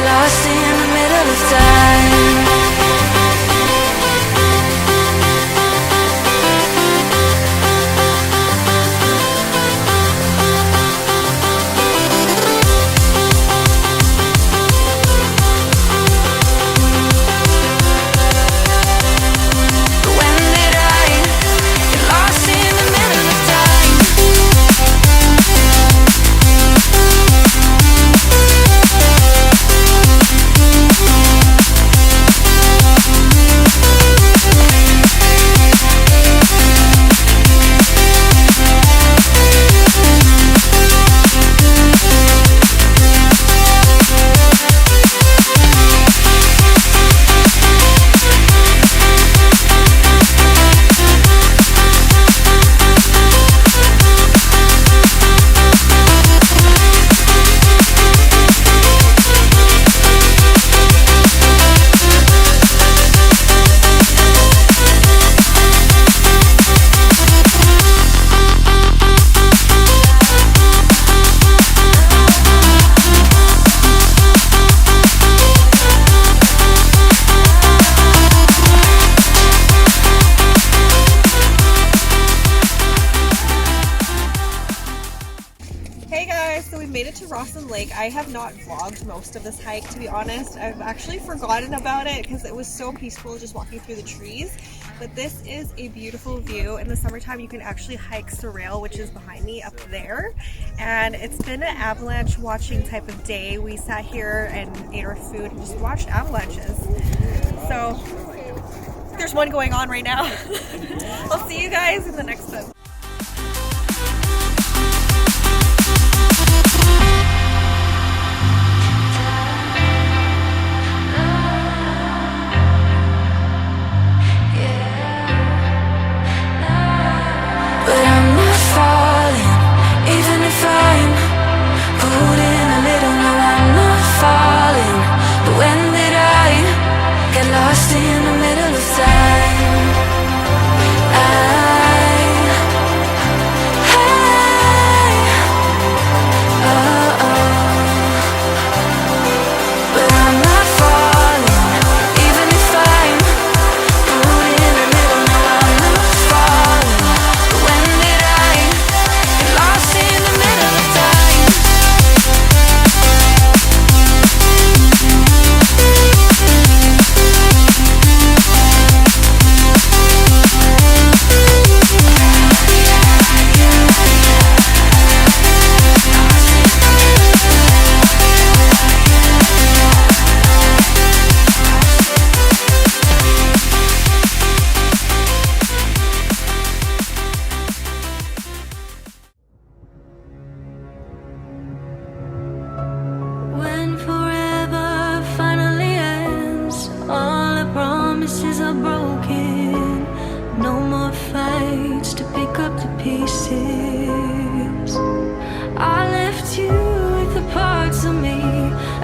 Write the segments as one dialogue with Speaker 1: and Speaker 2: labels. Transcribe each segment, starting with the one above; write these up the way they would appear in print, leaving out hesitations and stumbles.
Speaker 1: Lost in the middle of time.
Speaker 2: So we've made it to Rawson Lake. I have not vlogged most of this hike, to be honest. I've actually forgotten about it because it was so peaceful just walking through the trees. But this is a beautiful view. In the summertime you can actually hike Surreal, which is behind me up there. And it's been an avalanche watching type of day. We sat here and ate our food and just watched avalanches. So there's one going on right now. I'll see you guys in the next one.
Speaker 1: Pieces. I left you with the parts of me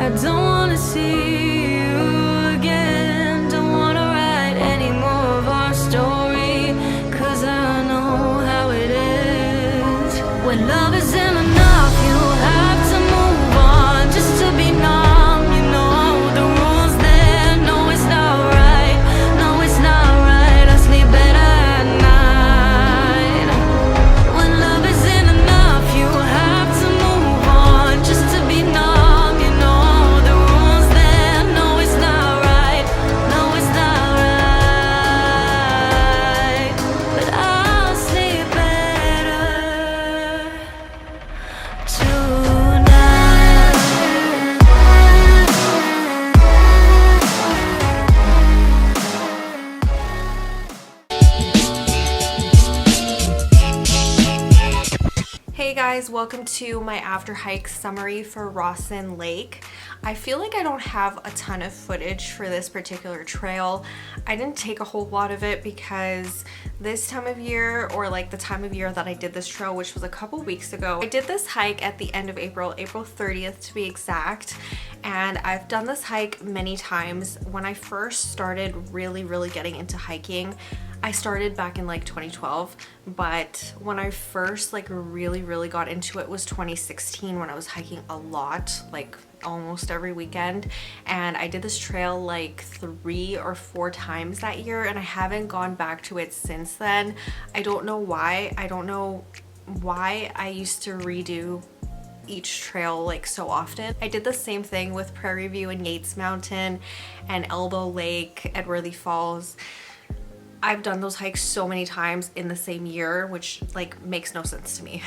Speaker 1: I don't wanna see you again. Don't wanna write any more of our story, 'cause I know how it is. When love isn't enough, you have to move on just to be numb. You know the rules there. No, it's not right. No, it's not right. I sleep better at night. When love isn't enough, you have to move on just to be numb. You know the rules there.
Speaker 3: guys, welcome to my after hike summary for Rawson Lake. I feel like I don't have a ton of footage for this particular trail. I didn't take a whole lot of it because this time of year, or like the time of year that I did this trail, which was a couple weeks ago, I did this hike at the end of April 30th to be exact. And I've done this hike many times. When I first started really getting into hiking, I started back in like 2012, but when I first like really got into it was 2016, when I was hiking a lot, like almost every weekend. And I did this trail like 3 or 4 times that year, and I haven't gone back to it since then. I don't know why. I don't know why I used to redo each trail like so often. I did the same thing with Prairie View and Yates Mountain and Elbow Lake, Edworthy Falls. I've done those hikes so many times in the same year, which like makes no sense to me.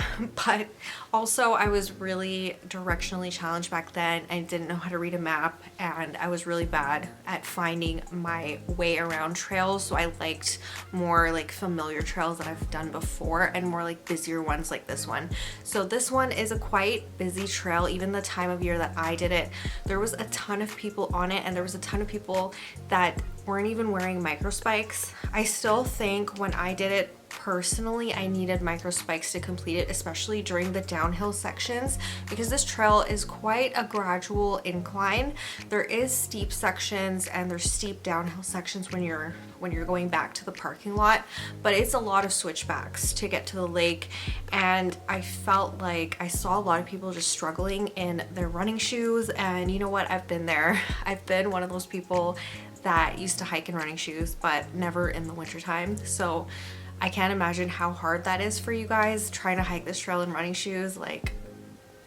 Speaker 3: But also I was really directionally challenged back then. I didn't know how to read a map, and I was really bad at finding my way around trails. So I liked more like familiar trails that I've done before and more like busier ones like this one. So this one is a quite busy trail. Even the time of year that I did it, there was a ton of people on it, and there was a ton of people that weren't even wearing micro spikes. I still think when I did it personally, I needed micro spikes to complete it, especially during the downhill sections, because this trail is quite a gradual incline. There is steep sections and there's steep downhill sections when you're going back to the parking lot, but it's a lot of switchbacks to get to the lake. And I felt like I saw a lot of people just struggling in their running shoes, and you know what, I've been there. I've been one of those people that used to hike in running shoes, but never in the winter time. So I can't imagine how hard that is for you guys trying to hike this trail in running shoes. Like,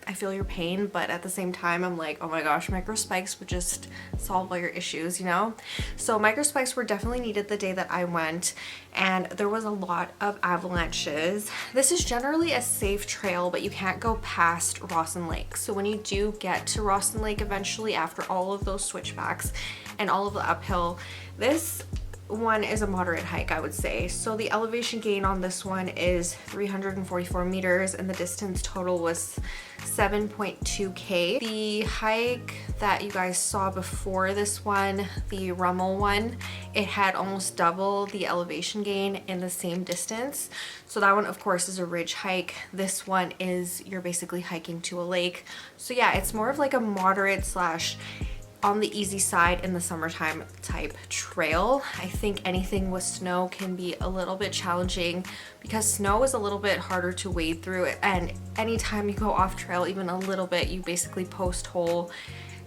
Speaker 3: I feel your pain, but at the same time, I'm like, oh my gosh, micro spikes would just solve all your issues, you know? So micro spikes were definitely needed the day that I went, and there was a lot of avalanches. This is generally a safe trail, but you can't go past Rawson Lake. So when you do get to Rawson Lake eventually, after all of those switchbacks and all of the uphill, this one is a moderate hike, I would say. So the elevation gain on this one is 344 meters, and the distance total was 7.2k. The hike that you guys saw before this one, the Rummel one, it had almost double the elevation gain in the same distance. So that one, of course, is a ridge hike. This one is, you're basically hiking to a lake. So yeah, it's more of like a moderate slash on the easy side in the summertime type trail. I think anything with snow can be a little bit challenging because snow is a little bit harder to wade through, and anytime you go off trail even a little bit, you basically post hole,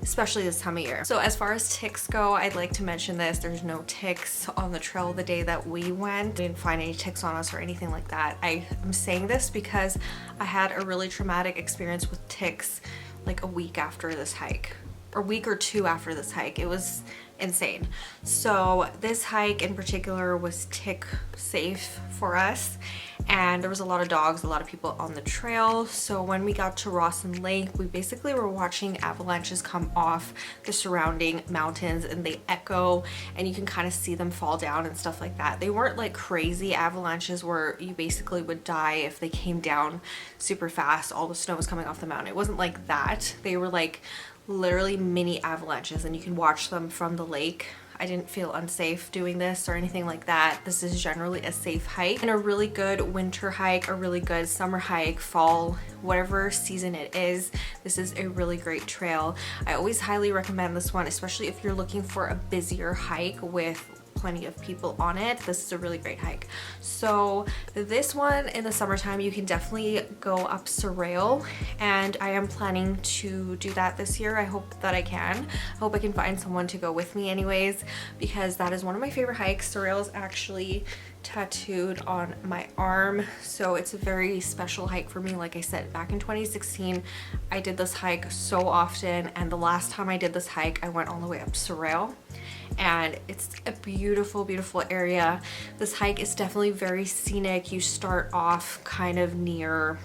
Speaker 3: especially this time of year. So as far as ticks go, I'd like to mention this. There's no ticks on the trail the day that we went. We didn't find any ticks on us or anything like that. I'm saying this because I had a really traumatic experience with ticks like a week after this hike, or week or 2 after this hike. It was insane. So this hike in particular was tick safe for us, and there was a lot of dogs, a lot of people on the trail. So when we got to Rawson Lake, we basically were watching avalanches come off the surrounding mountains, and they echo, and you can kind of see them fall down and stuff like that. They weren't like crazy avalanches where you basically would die if they came down super fast, all the snow was coming off the mountain. It wasn't like that. They were like literally mini avalanches, and you can watch them from the lake. I didn't feel unsafe doing this or anything like that. This is generally a safe hike and a really good winter hike, a really good summer hike, fall, whatever season it is. This is a really great trail. I always highly recommend this one, especially if you're looking for a busier hike with plenty of people on it. This is a really great hike. So this one in the summertime, you can definitely go up Surrail, and I am planning to do that this year. I hope that I can. I hope I can find someone to go with me anyways, because that is one of my favorite hikes. Surrail is actually tattooed on my arm, so it's a very special hike for me. Like I said, back in 2016 I did this hike so often, and the last time I did this hike I went all the way up Surrail, and it's a beautiful area. This hike is definitely very scenic. You start off kind of near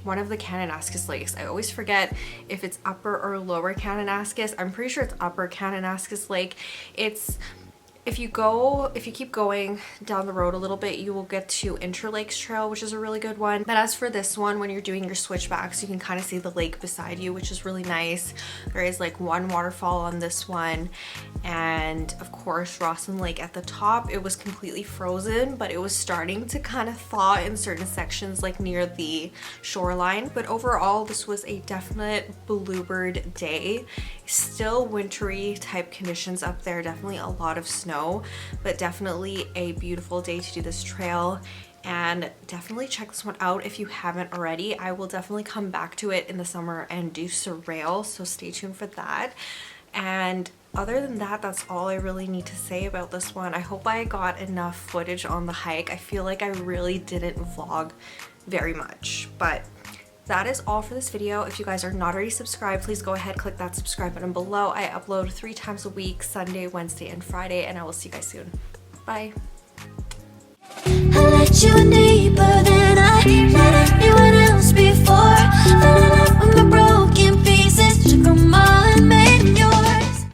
Speaker 3: one of the Kananaskis lakes. I always forget if it's upper or lower Kananaskis. I'm pretty sure it's upper Kananaskis lake. It's If you keep going down the road a little bit, you will get to Interlakes Trail, which is a really good one. But as for this one, when you're doing your switchbacks, you can kind of see the lake beside you, which is really nice. There is like one waterfall on this one, and of course Rawson Lake at the top. It was completely frozen, but it was starting to kind of thaw in certain sections like near the shoreline. But overall, this was a definite bluebird day. Still wintry type conditions up there, definitely a lot of snow, but definitely a beautiful day to do this trail. And definitely check this one out if you haven't already. I will definitely come back to it in the summer and do Surreal, so stay tuned for that. And other than that, that's all I really need to say about this one. I hope I got enough footage on the hike. I feel like I really didn't vlog very much, but that is all for this video. If you guys are not already subscribed, please go ahead, click that subscribe button below. I upload 3 times a week, Sunday, Wednesday, and Friday, and I will see you guys soon. Bye.
Speaker 1: I let you